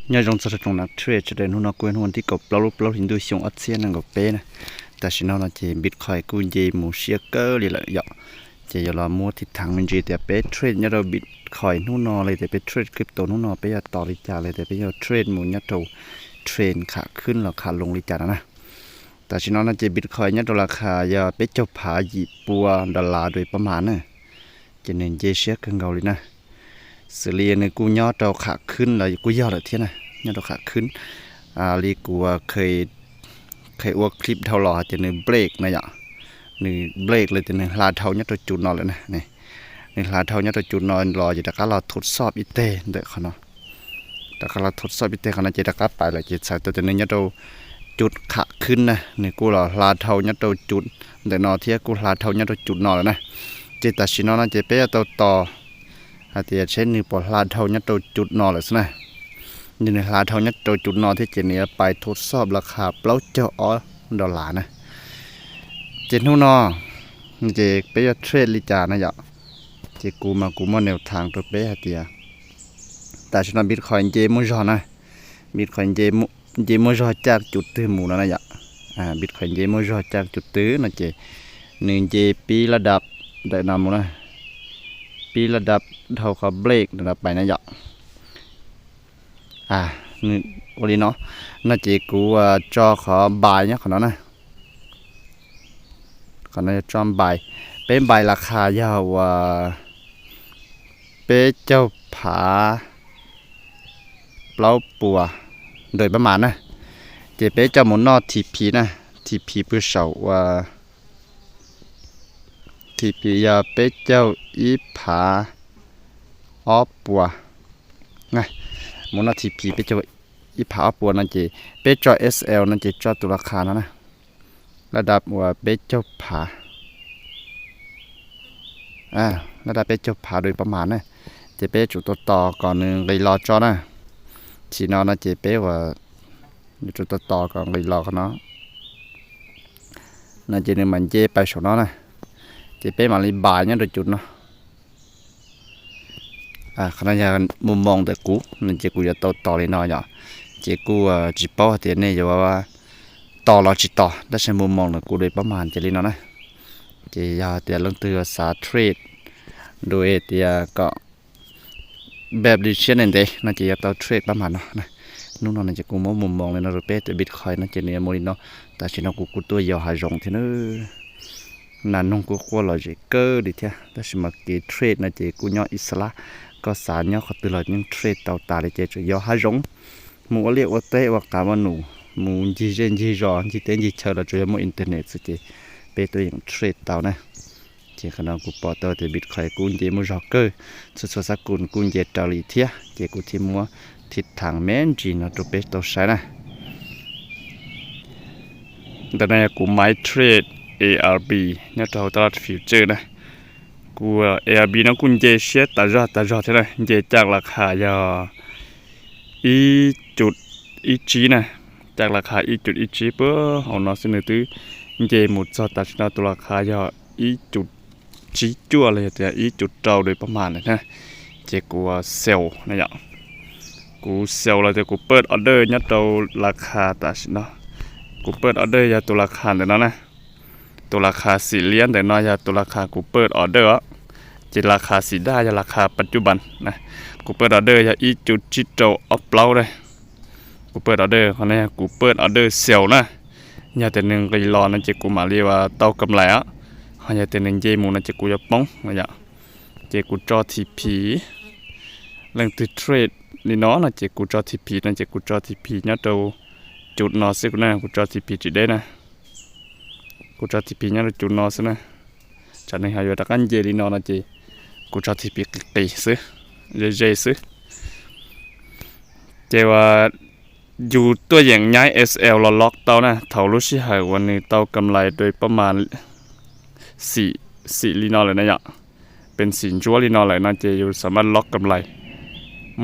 nhớ trong sự trong nát trade cho đến hôm nào quên hômที่กบเราหินดูชงอัดเสียนั่งกับเป้นะแต่ฉันเอาจะบิตคอยกูเจมูเชียเกอร์เลยละเยอะจะยอมมัวทิศทางมันจะแต่เป้เทรดเนี่ยเราบิตคอยนู่นนอเลยแต่เป้เทรดคริปโตนู่นนอเป้ต่อริจาเลยแต่เป้เอาเทรดหมุนเนี่ยเราเทรนขาขึ้นหรือขาลงริจานะแต่ฉันเอาจะบิตคอยเนี่ยราคาอย่าเป้เจ้าผาหยิบปัวดอลลาร์โดยประมาณนะจะเน้นเจเชียขึ้นเกาเลยนะสื่อเรียนในกูย่อเราขาขึ้นเลยกูย่อเลยเท่านะย่อเราขาขึ้นลีกูเคยว่าคลิปเท่าหล่อจะในเบรกนะอย่างนี่เบรกเลยจะในลาเท่านี้ตัวจุดนอนเลยนะนี่ในลาเท่านี้ตัวจุดนอนรอจะตะการเราทดสอบอีเต้เด็กเขาเนาะตะการเราทดสอบอีเต้เขานะจะตะการไปเลยจะใส่ตัวจะในนี้ตัวจุดขาขึ้นนะนี่กูรอลาเท่านี้ตัวจุดเด็กนอนเที่ยกูลาเท่านี้ตัวจุดนอนเลยนะจะตัดสินนอนจะเป๊ะตัวต่ออาจจะใช้นิ้วปลาเท่านี้ตัวจุดนอนเลยสินะนี่ในลาเท่านี้ตัวจุดนอนที่เจนี่ไปทดสอบราคาเปล่าเจ้าอ๋อดอลลาร์นะเจนู่นอเจไปเทรดลิจานะอย่าเจกูมาแนวทางตัวเป๊ะเตียแต่ฉันบิตคอยน์เจมุจอนะบิตคอยน์เจมุจอจากจุดตื้อหมู่นะอย่าบิตคอยน์เจมุจอจากจุดตื้อนะเจหนึ่งเจปีระดับได้นำนะปีระดับเท่ากับเบรกระดับไปนะอย่านี่วันนี้เนาะน่าจะกูจอขอบายเนี่ยขนาดนั้นขนาดจอมบายเป็นใบราคายาวเป็นเจ้าผาเปล่าปัวโดยประมาณนะเจะเป็นเจ้าหมุนนอทีพีนะทีพีเพื่อเสาทีพียาเป็นเจ้าอีผาออปัวไงหมุนนอทีพีเป็นเจ้าอีผาปัวนั่นเจเป็นจอ SL นั่นเจจอตัวราคานะระดับเป็นเจ้าผาระดับเป็นเจ้าผาโดยประมาณนะเจเป็นจุดต่อก่อนหนึ่งเลยรอจอนะทีนอนนะเจเป็นว่าจุดต่อก่อนเลยรอเขาเนาะนั่นเจเนี่ยมันเจไปสองเนาะนะเจเป็นมาเลยบ่ายเนี่ยโดยจุดเนาะขณะนี้มุมมองแต่กูนั่นเจกูจะต่อเลยเนาะอย่าเจกูจีบเอาเดี๋ยวนี้จะว่าต่อเราจีต่อได้ใช้มุมมองแต่กูโดยประมาณเจลินเนาะนะเจยาเดี๋ยวลงตัวสาเทรดโดยเดี๋ยวก็แบบดิเชนนั่นเองน่าจะต่อเทรดประมาณเนาะนะนู่นนั่นจะกูมุมมองเลยนะรูปแบบบิตคอยน์น่าจะเนี่ยโมดิเนาะแต่ฉันเอากูตัวยาวหายงที่นู้นนั่นน้องกูควรเราจะเกิดดิเถอะแต่ฉันมาเกเทรดน่าจะกูย่ออิสระก็สารย่อเขาตลอดยังเทรดต่อตาเลยจะย่อหายงมูเรียกว่าเตะว่าการว่าหนูมูจีเจนจีรอนจีเต้นจีเชอร์เราจะมูอินเทอร์เน็ตสิเจเป็นตัวอย่างเทรดต่อนะเจ้าขณะกูปอตัวแต่บิตคอยกูเจมูร็อกเกอร์สุดสักกูเจตอลีเทียเจ้ากูที่มัวทิศทางแมนจีนะตัวเป็นตัวใช่นะแต่ในกูไม่เทรด ARB เนี่ยตัวตลาดฟิวเจอร์นะกู ARB นะกูเจเชียตาจอใช่ไหมเจจากราคายาจุดจีนะจากราคาจุดจีเพื่อเอาเนาะเสนอตื้อเจหมดจอตัดสินตัวราคายาจุดจีจั่วเลยแต่จุดเจ้าโดยประมาณนะเจกูเซลนะอย่างกูเซลแล้วแต่กูเปิดออเดอร์เนี่ยตัวราคาตัดสินเนาะกูเปิดออเดอร์ยาตัวราคาแต่นั้นนะตัวราคา4 เหรียญแต่น้อยยาตัวราคากูเปิดออเดอร์จะราคาสีได้ยาราคาปัจจุบันนะกูเปิดออเดอร์ยาจุดจิตโตอัพเล่าเลยกูเปิดออเดอร์เขาเนี่ยกูเปิดออเดอร์เซลนะยาแต่หนึ่งก็รอนั่นจะกูมาเรียกว่าเต้ากำไรเขายาแต่หนึ่งเจมูนั่นจะกูจะป้องนะยาเจกูจอทีพีเรื่องติดเทรดนี่เนาะนะเจกูจอทีพีนั่นเจกูจอทีพีเนี่ยตัวจุดนอสิกูนะกูจอทีพีจุดได้นะกูจอทีพีเนี่ยจุดนอสินะฉันในหายอยู่ตะกันเจลีนอนะเจกูจอทีพีตีซื้อเจซื้อเจว่าอยู่ตัวอย่างย้าย SL เราล็อกเตานะเท่ารู้สิหายวันนี้เตากำไรโดยประมาณ4 ลีนอเลยนะยะเป็นสินจัวลีนอเลยนะเจอยู่สามารถล็อกกำไร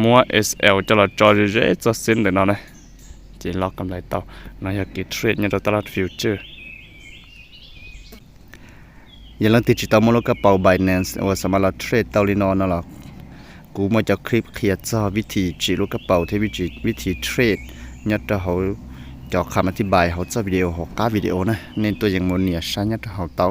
มัว SL จะละจอเจจะเส้นเลยนะเจล็อกกำไรเตานายกิเทรดเนี่ยตลาดฟิวเจอร์ยังลังติดจิตามโลกเป่า Binance ว่าสามารถเทรดเตาลีนอนั่นหรอกู กูมาจะคลิปเคลียร์จอวิธีจีลูกกระเป๋าเทวิธีเทรดยัดเขาจอคำอธิบายเขาจะวิดีโอเขาก้าวิดีโอนะเน้นตัวอย่างโมเนียใช้ยัดเขาเต้า